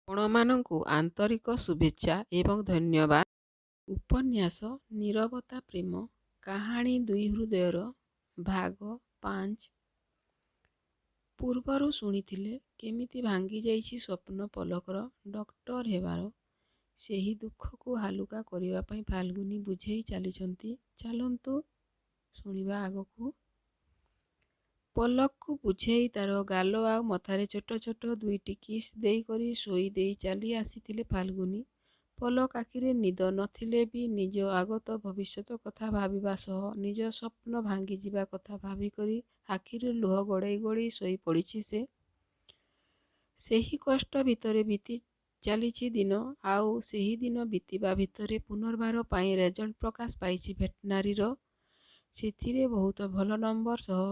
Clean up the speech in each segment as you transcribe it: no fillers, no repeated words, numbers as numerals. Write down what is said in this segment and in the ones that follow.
ଆପଣମାନଙ୍କୁ ଆନ୍ତରିକ ଶୁଭେଚ୍ଛା ଏବଂ ଧନ୍ୟବାଦ। ଉପନ୍ୟାସ ନୀରବତା ପ୍ରେମ କାହାଣୀ ଦୁଇ ହୃଦୟର ଭାଗ 5। ପୂର୍ବରୁ ଶୁଣିଥିଲେ କେମିତି ଭାଙ୍ଗି ଯାଇଛି ସ୍ୱପ୍ନ ପଲକର ଡକ୍ଟର ହେବାର। ସେହି ଦୁଃଖକୁ ହାଲୁକା କରିବା ପାଇଁ ଫାଲ୍ଗୁନୀ ବୁଝେଇ ଚାଲିଛନ୍ତି। ଚାଲନ୍ତୁ ଶୁଣିବା ଆଗକୁ। ପଲକକୁ ବୁଝେଇ ତାର ଗାଲ ଆଉ ମଥାରେ ଛୋଟ ଛୋଟ ଦୁଇଟି କିସ୍ ଦେଇକରି ଶୋଇ ଦେଇ ଚାଲି ଆସିଥିଲେ ଫାଲ୍ଗୁନୀ। ପଲକ ଆଖିରେ ନିଦ ନଥିଲେ ବି ନିଜ ଆଗତ ଭବିଷ୍ୟତ କଥା ଭାବିବା ସହ ନିଜ ସ୍ୱପ୍ନ ଭାଙ୍ଗିଯିବା କଥା ଭାବିକରି ଆଖିରୁ ଲୁହ ଗଡ଼େଇ ଗଡ଼େଇ ଶୋଇ ପଡ଼ିଛି ସେ। ସେହି କଷ୍ଟ ଭିତରେ ବିତି ଚାଲିଛି ଦିନ, ଆଉ ସେହି ଦିନ ବିତିବା ଭିତରେ ପୁନର୍ବାର ପାଇଁ ରେଜଲ୍ଟ ପ୍ରକାଶ ପାଇଛି ଭେଟେନାରୀର। ସେଥିରେ ବହୁତ ଭଲ ନମ୍ବର ସହ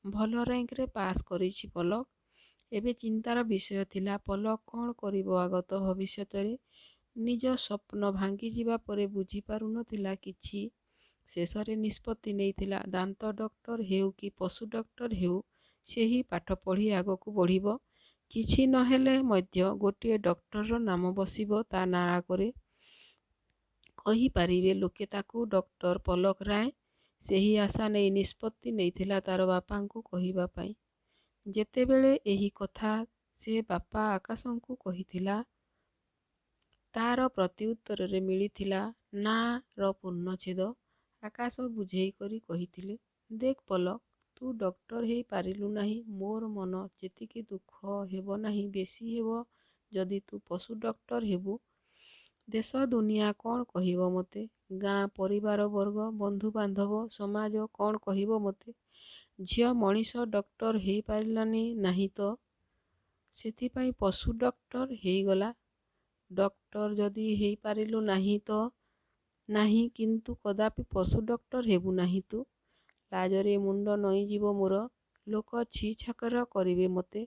ଭଲ ରାଙ୍କରେ ପାସ୍ କରିଛି ପଲକ। ଏବେ ଚିନ୍ତାର ବିଷୟ ଥିଲା ପଲକ କ'ଣ କରିବ ଆଗତ ଭବିଷ୍ୟତରେ। ନିଜ ସ୍ୱପ୍ନ ଭାଙ୍ଗିଯିବା ପରେ ବୁଝିପାରୁନଥିଲା କିଛି। ଶେଷରେ ନିଷ୍ପତ୍ତି ନେଇଥିଲା ଦାନ୍ତ ଡକ୍ଟର ହେଉ କି ପଶୁ ଡକ୍ଟର ହେଉ ସେହି ପାଠ ପଢ଼ି ଆଗକୁ ବଢ଼ିବ। କିଛି ନହେଲେ ମଧ୍ୟ ଗୋଟିଏ ଡକ୍ଟରର ନାମ ବସିବ ତା ନାଁ ଆଗରେ। କହିପାରିବେ ଲୋକେ ତାକୁ ଡକ୍ଟର ପଲକ ରାୟ। ସେହି ଆଶା ନେଇ ନିଷ୍ପତ୍ତି ନେଇଥିଲା ତାର ବାପାଙ୍କୁ କହିବା ପାଇଁ। ଯେତେବେଳେ ଏହି କଥା ସେ ବାପା ଆକାଶଙ୍କୁ କହିଥିଲା, ତାର ପ୍ରତ୍ୟୁତ୍ତରରେ ମିଳିଥିଲା ନାଁର ପୂର୍ଣ୍ଣଚ୍ଛେଦ। ଆକାଶ ବୁଝେଇ କରି କହିଥିଲେ, ଦେଖ ପଲକ, ତୁ ଡକ୍ଟର ହେଇ ପାରିଲୁ ନାହିଁ, ମୋର ମନ ଯେତିକି ଦୁଃଖ ହେବ ନାହିଁ ବେଶୀ ହେବ ଯଦି ତୁ ପଶୁ ଡକ୍ଟର ହେବୁ। ଦେଶ ଦୁନିଆ କ'ଣ କହିବ ମୋତେ? ଗାଁ ପରିବାରବର୍ଗ, ବନ୍ଧୁବାନ୍ଧବ, ସମାଜ କ'ଣ କହିବ ମୋତେ? ଝିଅ ମଣିଷ ଡକ୍ଟର ହେଇ ପାରିଲାନି ନାହିଁ ତ ସେଥିପାଇଁ ପଶୁ ଡକ୍ଟର ହେଇଗଲା। ଡକ୍ଟର ଯଦି ହେଇ ପାରିଲୁ ନାହିଁ ତ ନାହିଁ, କିନ୍ତୁ କଦାପି ପଶୁ ଡକ୍ଟର ହେବୁ ନାହିଁ ତୁ। ଲାଜରେ ମୁଣ୍ଡ ନଇଁଯିବ ମୋର। ଲୋକ ଛି ଛାକର କରିବେ ମୋତେ।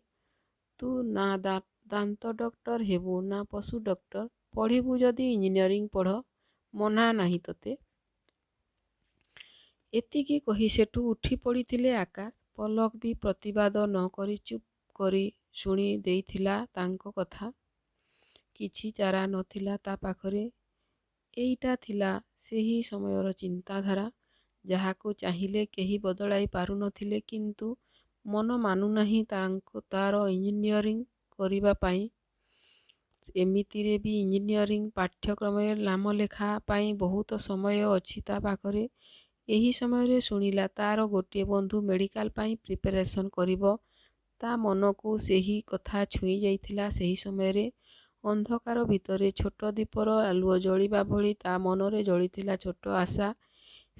ତୁ ନା ଦାନ୍ତ ଡକ୍ଟର ହେବୁ ନା ପଶୁ ଡକ୍ଟର। ପଢ଼ିବୁ ଯଦି ଇଞ୍ଜିନିୟରିଂ ପଢ଼, ମନା ନାହିଁ ତୋତେ। ଏତିକି କହି ସେଠୁ ଉଠି ପଡ଼ିଥିଲେ ଆକାଶ। ପଲକ ବି ପ୍ରତିବାଦ ନ କରି ଚୁପ୍ କରି ଶୁଣି ଦେଇଥିଲା ତାଙ୍କ କଥା। କିଛି ଚାରା ନଥିଲା ତା ପାଖରେ। ଏଇଟା ଥିଲା ସେହି ସମୟର ଚିନ୍ତାଧାରା, ଯାହାକୁ ଚାହିଁଲେ କେହି ବଦଳାଇ ପାରୁନଥିଲେ। କିନ୍ତୁ ମନ ମାନୁନାହିଁ ତାର ଇଞ୍ଜିନିୟରିଂ କରିବା ପାଇଁ। ଏମିତିରେ ବି ଇଞ୍ଜିନିୟରିଂ ପାଠ୍ୟକ୍ରମରେ ନାମ ଲେଖା ପାଇଁ ବହୁତ ସମୟ ଅଛି ତା ପାଖରେ। ଏହି ସମୟରେ ଶୁଣିଲା ତାର ଗୋଟିଏ ବନ୍ଧୁ ମେଡ଼ିକାଲ ପାଇଁ ପ୍ରିପାରେସନ୍ କରିବ। ତା ମନକୁ ସେହି କଥା ଛୁଇଁ ଯାଇଥିଲା ସେହି ସମୟରେ। ଅନ୍ଧକାର ଭିତରେ ଛୋଟ ଦୀପର ଆଲୁଅ ଜଳିବା ଭଳି ତା ମନରେ ଜଳିଥିଲା ଛୋଟ ଆଶା।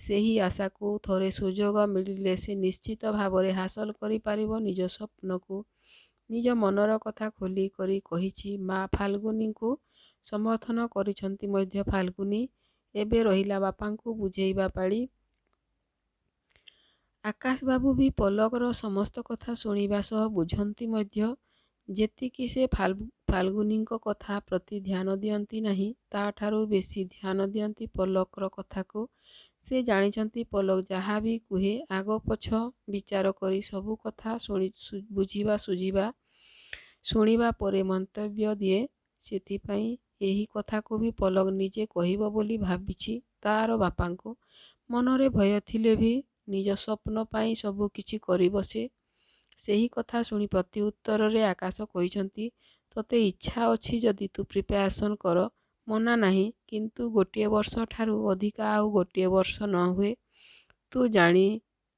ସେହି ଆଶାକୁ ଥରେ ସୁଯୋଗ ମିଳିଲେ ସେ ନିଶ୍ଚିତ ଭାବରେ ହାସଲ କରିପାରିବ ନିଜ ସ୍ୱପ୍ନକୁ। ନିଜ ମନର କଥା ଖୋଲି କରି କହିଛି ମା ଫାଲ୍ଗୁନୀଙ୍କୁ। ସମର୍ଥନ କରିଛନ୍ତି ମଧ୍ୟ ଫାଲ୍ଗୁନୀ। ଏବେ ରହିଲା ବାପାଙ୍କୁ ବୁଝେଇବା ପାଳି। ଆକାଶବାବୁ ବି ପଲକର ସମସ୍ତ କଥା ଶୁଣିବା ସହ ବୁଝନ୍ତି ମଧ୍ୟ। ଯେତିକି ସେ ଫାଲ୍ଗୁନୀଙ୍କ କଥା ପ୍ରତି ଧ୍ୟାନ ଦିଅନ୍ତି ନାହିଁ, ତାଠାରୁ ବେଶୀ ଧ୍ୟାନ ଦିଅନ୍ତି ପଲକର କଥାକୁ। ସେ ଜାଣିଛନ୍ତି ପଲକ ଯାହା ବି କୁହେ ଆଗ ପଛ ବିଚାର କରି ସବୁ କଥା ବୁଝିବା ସୁଝିବା ଶୁଣିବା ପରେ ମନ୍ତବ୍ୟ ଦିଏ। ସେଥିପାଇଁ ଏହି କଥାକୁ ବି ପଲକ ନିଜେ କହିବ ବୋଲି ଭାବିଛି ତାର ବାପାଙ୍କୁ। ମନରେ ଭୟ ଥିଲେ ବି ନିଜ ସ୍ୱପ୍ନ ପାଇଁ ସବୁ କିଛି କରିବ ସେ। ସେହି କଥା ଶୁଣି ପ୍ରତି ଉତ୍ତରରେ ଆକାଶ କହିଛନ୍ତି, ତୋତେ ଇଚ୍ଛା ଅଛି ଯଦି ତୁ ପ୍ରିପାରେସନ୍ କର, ମନା ନାହିଁ। କିନ୍ତୁ ଗୋଟିଏ ବର୍ଷ ଠାରୁ ଅଧିକା ଆଉ ଗୋଟିଏ ବର୍ଷ ନ ହୁଏ। ତୁ ଜାଣି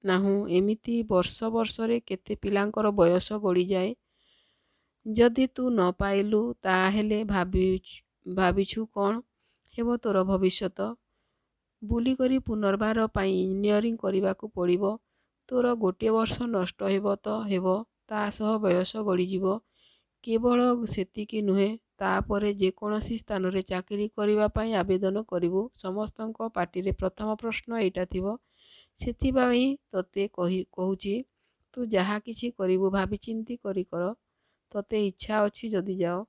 ନାହୁଁ ଏମିତି ବର୍ଷ ବର୍ଷରେ କେତେ ପିଲାଙ୍କର ବୟସ ଗଡ଼ିଯାଏ। ଯଦି ତୁ ନ ପାଇଲୁ ତାହେଲେ ଭାବିଛୁ କ'ଣ ହେବ ତୋର ଭବିଷ୍ୟତ? ବୁଲିକରି ପୁନର୍ବାର ପାଇଁ ଇଞ୍ଜିନିୟରିଂ କରିବାକୁ ପଡ଼ିବ। ତୋର ଗୋଟିଏ ବର୍ଷ ନଷ୍ଟ ହେବ ତ ହେବ, ତା ସହ ବୟସ ଗଡ଼ିଯିବ। କେବଳ ସେତିକି ନୁହେଁ, ତାପରେ ଯେକୌଣସି ସ୍ଥାନରେ ଚାକିରି କରିବା ପାଇଁ ଆବେଦନ କରିବୁ, ସମସ୍ତଙ୍କ ପାଟିରେ ପ୍ରଥମ ପ୍ରଶ୍ନ ଏଇଟା ଥିବ। ସେଥିପାଇଁ ତୋତେ କହୁଛି, ତୁ ଯାହା କିଛି କରିବୁ ଭାବିଚିନ୍ତି କରି କର। ତୋତେ ଇଚ୍ଛା ଅଛି ଯଦି ଯାଅ।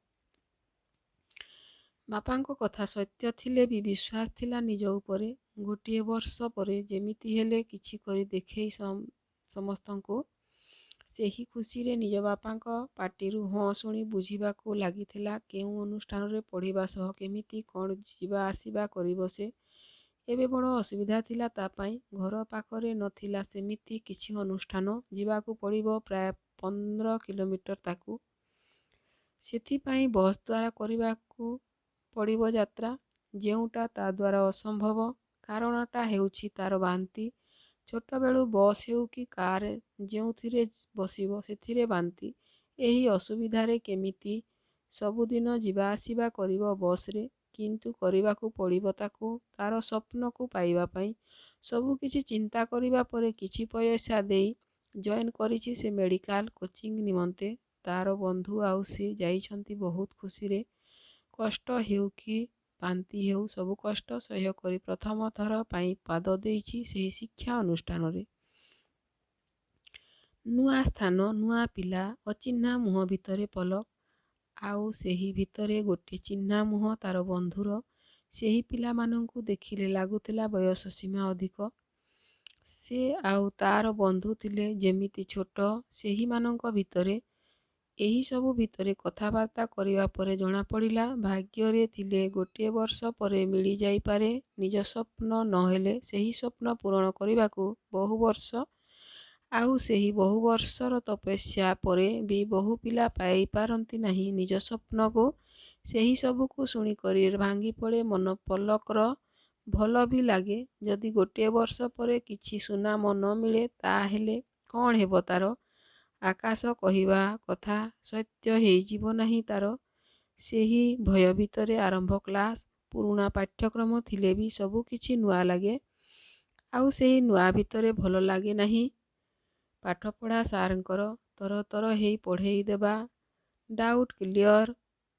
ବାପାଙ୍କ କଥା ସତ୍ୟ ଥିଲେ ବି ବିଶ୍ୱାସ ଥିଲା ନିଜ ଉପରେ। ଗୋଟିଏ ବର୍ଷ ପରେ ଯେମିତି ହେଲେ କିଛି କରି ଦେଖେଇ ସମସ୍ତଙ୍କୁ ସେହି ଖୁସିରେ ନିଜ ବାପାଙ୍କ ପାଟିରୁ ହଁ ଶୁଣି ବୁଝିବାକୁ ଲାଗିଥିଲା କେଉଁ ଅନୁଷ୍ଠାନରେ ପଢ଼ିବା ସହ କେମିତି କ'ଣ ଯିବା ଆସିବା କରିବ ସେ। ଏବେ ବଡ଼ ଅସୁବିଧା ଥିଲା ତା ପାଇଁ। ଘର ପାଖରେ ନଥିଲା ସେମିତି କିଛି ଅନୁଷ୍ଠାନ। ଯିବାକୁ ପଡ଼ିବ ପ୍ରାୟ 15 କିଲୋମିଟର ତାକୁ। ସେଥିପାଇଁ ବସ୍ ଦ୍ୱାରା କରିବାକୁ ପଡ଼ିବ ଯାତ୍ରା, ଯେଉଁଟା ତା ଦ୍ୱାରା ଅସମ୍ଭବ। କାରଣଟା ହେଉଛି ତା'ର ବାନ୍ତି। ଛୋଟବେଳୁ ବସ୍ ହେଉ କି କାର୍ ଯେଉଁଥିରେ ବସିବ ସେଥିରେ ବାନ୍ତି। ଏହି ଅସୁବିଧାରେ କେମିତି ସବୁଦିନ ଯିବା ଆସିବା କରିବ ବସ୍ରେ? କିନ୍ତୁ କରିବାକୁ ପଡ଼ିବ ତାକୁ ତା'ର ସ୍ୱପ୍ନକୁ ପାଇବା ପାଇଁ। ସବୁକିଛି ଚିନ୍ତା କରିବା ପରେ କିଛି ପଇସା ଦେଇ ଜଏନ୍ କରିଛି ସେ ମେଡ଼ିକାଲ କୋଚିଂ ନିମନ୍ତେ। ତା'ର ବନ୍ଧୁ ଆଉ ସେ ଯାଇଛନ୍ତି ବହୁତ ଖୁସିରେ। କଷ୍ଟ ହେଉ କି ବାନ୍ତି ହେଉ ସବୁ କଷ୍ଟ ସହ୍ୟ କରି ପ୍ରଥମ ଥର ପାଇଁ ପାଦ ଦେଇଛି ସେହି ଶିକ୍ଷା ଅନୁଷ୍ଠାନରେ। ନୂଆ ସ୍ଥାନ, ନୂଆ ପିଲା, ଅଚିହ୍ନା ମୁହଁ ଭିତରେ ପଲକ। ଆଉ ସେହି ଭିତରେ ଗୋଟିଏ ଚିହ୍ନା ମୁହଁ ତା'ର ବନ୍ଧୁର। ସେହି ପିଲାମାନଙ୍କୁ ଦେଖିଲେ ଲାଗୁଥିଲା ବୟସ ସୀମା ଅଧିକ। ସେ ଆଉ ତା'ର ବନ୍ଧୁ ଥିଲେ ଯେମିତି ଛୋଟ। ସେହିମାନଙ୍କ ଭିତରେ ଏହିସବୁ ଭିତରେ କଥାବାର୍ତ୍ତା କରିବା ପରେ ଜଣାପଡ଼ିଲା ଭାଗ୍ୟରେ ଥିଲେ ଗୋଟିଏ ବର୍ଷ ପରେ ମିଳିଯାଇପାରେ ନିଜ ସ୍ୱପ୍ନ। ନହେଲେ ସେହି ସ୍ୱପ୍ନ ପୂରଣ କରିବାକୁ ବହୁ ବର୍ଷ। ଆଉ ସେହି ବହୁ ବର୍ଷର ତପସ୍ୟା ପରେ ବି ବହୁ ପିଲା ପାଇପାରନ୍ତି ନାହିଁ ନିଜ ସ୍ୱପ୍ନକୁ। ସେହି ସବୁକୁ ଶୁଣିକରି ଭାଙ୍ଗିପଡ଼େ ମନ ପଲକର। ଭଲ ବି ଲାଗେ। ଯଦି ଗୋଟିଏ ବର୍ଷ ପରେ କିଛି ସୁନାମ ନ ମିଳେ ତାହେଲେ କ'ଣ ହେବ ତା'ର? ଆକାଶ କହିବା କଥା ସତ୍ୟ ହେଇଯିବ ନାହିଁ ତା'ର। ସେହି ଭୟ ଭିତରେ ଆରମ୍ଭ କ୍ଲାସ୍। ପୁରୁଣା ପାଠ୍ୟକ୍ରମ ଥିଲେ ବି ସବୁ କିଛି ନୂଆ ଲାଗେ। ଆଉ ସେହି ନୂଆ ଭିତରେ ଭଲ ଲାଗେ ନାହିଁ। ପାଠପଢ଼ା ସାରଙ୍କର ତରତର ହେଇ ପଢ଼େଇ ଦେବା, ଡାଉଟ୍ କ୍ଲିଅର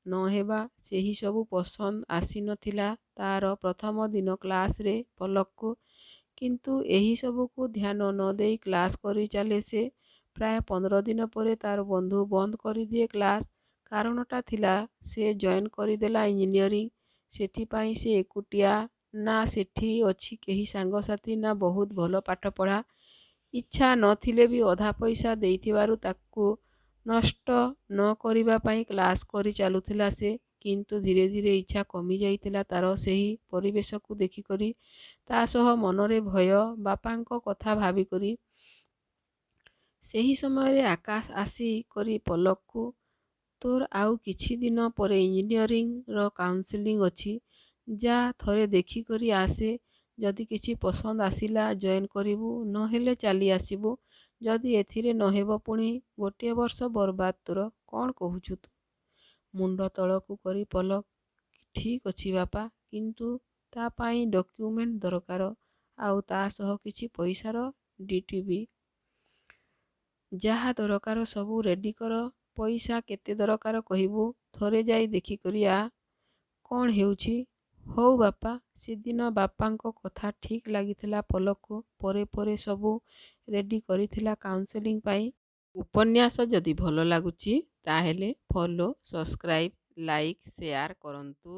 ନ ହେବା ସେହି ସବୁ ପସନ୍ଦ ଆସିନଥିଲା ତା'ର ପ୍ରଥମ ଦିନ କ୍ଲାସରେ ପଲକକୁ। କିନ୍ତୁ ଏହି ସବୁକୁ ଧ୍ୟାନ ନ ଦେଇ କ୍ଲାସ୍ କରି ଚାଲେ ସେ। ପ୍ରାୟ 15 ଦିନ ପରେ ତା'ର ବନ୍ଧୁ ବନ୍ଦ କରିଦିଏ କ୍ଲାସ୍। କାରଣଟା ଥିଲା ସେ ଜଏନ୍ କରିଦେଲା ଇଞ୍ଜିନିୟରିଂ। ସେଥିପାଇଁ ସେ ଏକୁଟିଆ। ନା ସେଠି ଅଛି କେହି ସାଙ୍ଗସାଥୀ, ନା ବହୁତ ଭଲ ପାଠପଢ଼ା। ଇଚ୍ଛା ନଥିଲେ ବି ଅଧା ପଇସା ଦେଇଥିବାରୁ ତାକୁ ନଷ୍ଟ ନ କରିବା ପାଇଁ କ୍ଲାସ୍ କରି ଚାଲୁଥିଲା ସେ। କିନ୍ତୁ ଧୀରେ ଧୀରେ ଇଚ୍ଛା କମିଯାଇଥିଲା ତା'ର ସେହି ପରିବେଶକୁ ଦେଖିକରି। ତା ସହ ମନରେ ଭୟ, ବାପାଙ୍କ କଥା ଭାବିକରି। ସେହି ସମୟରେ ଆକାଶ ଆସି କରି ପଲକକୁ, ତୋର ଆଉ କିଛି ଦିନ ପରେ ଇଞ୍ଜିନିୟରିଂର କାଉନ୍ସେଲିଂ ଅଛି। ଯା ଥରେ ଦେଖିକରି ଆସେ। ଯଦି କିଛି ପସନ୍ଦ ଆସିଲା ଜଏନ୍ କରିବୁ, ନହେଲେ ଚାଲି ଆସିବୁ। ଯଦି ଏଥିରେ ନହେବ ପୁଣି ଗୋଟିଏ ବର୍ଷ ବର୍ବାଦ ତୋର। କ'ଣ କହୁଛୁ ତୁ? ମୁଣ୍ଡ ତଳକୁ କରି ପଲକ, ଠିକ୍ ଅଛି ବାପା, କିନ୍ତୁ ତା ପାଇଁ ଡକ୍ୟୁମେଣ୍ଟ ଦରକାର। ଆଉ ତା ସହ କିଛି ପଇସାର ଡିଟି ବି। ଯାହା ଦରକାର ସବୁ ରେଡ଼ି କର। ପଇସା କେତେ ଦରକାର କହିବୁ। ଥରେ ଯାଇ ଦେଖିକରି ଆ କ'ଣ ହେଉଛି। ହଉ ବାପା। ସେଦିନ ବାପାଙ୍କ କଥା ଠିକ୍ ଲାଗିଥିଲା ପଲକକୁ। ପରେ ପରେ ସବୁ ରେଡ଼ି କରିଥିଲା କାଉନ୍ସେଲିଂ ପାଇଁ। ଉପନ୍ୟାସ ଯଦି ଭଲ ଲାଗୁଛି ତାହେଲେ ଫଲୋ, ସବସ୍କ୍ରାଇବ୍, ଲାଇକ୍, ସେୟାର କରନ୍ତୁ।